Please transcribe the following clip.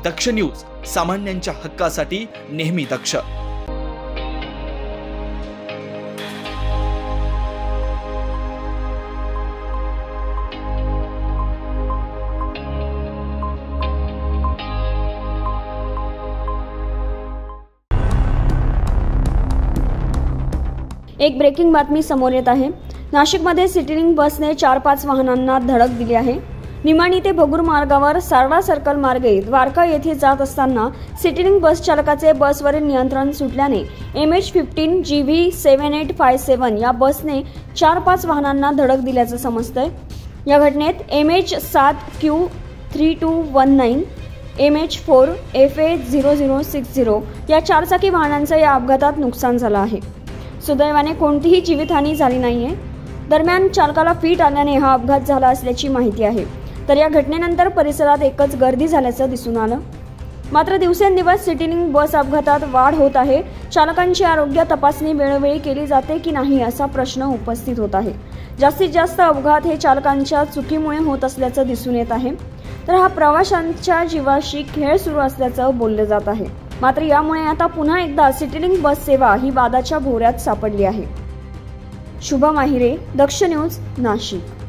दक्ष news, सामान्यांच्या हक्कासाठी नेहमी दक्ष। एक ब्रेकिंग बातमी समोर येत आहे। नाशिकमध्ये सिटीलिंक बसने 4-5 वाहनांना धडक दिली आहे। निमाणी ते भगूर मार्गावर सारडा सर्कल मार्गे द्वारका येथे जात असताना सिटीलिंक बस चालकाचे बसवरील नियंत्रण सुटल्याने MH15 GV7857 या बसने 4-5 वाहनांना धडक दिल्याचं समजतंय। या घटनेत MH7Q3219 MH4 FA0060 या 4 चाकी वाहनांचं या अपघातात नुकसान झालं आहे। सुदैवाने कोणतीही जीवितहानी झाली नाहीये। दरम्यान चालकाला फीट आल्याने हा अपघात झाला असल्याची माहिती आहे। तर या घटनेनंतर परिसरात एकच गर्दी झाल्याचं दिसून आलं। मात्र दिवसेंदिवस सिटीलिंक बस अपघातात वाढ होत आहे। चालकांची आरोग्य तपासणी वेळोवेळी केली जाते की नाही असा प्रश्न उपस्थित होत आहे। जास्तीत जास्त अपघात हे चालकांच्या चुकीमुळे होत असल्याचं दिसून येत आहे। तर हा प्रवाशांच्या जीवाशी खेळ सुरू असल्याचं बोललं जात आहे। मात्र यामुळे आता पुन्हा एकदा सिटीलिंक बस सेवा ही वादाच्या भोवऱ्यात सापडली आहे। शुभम आहिरे, दक्ष न्यूज, नाशिक।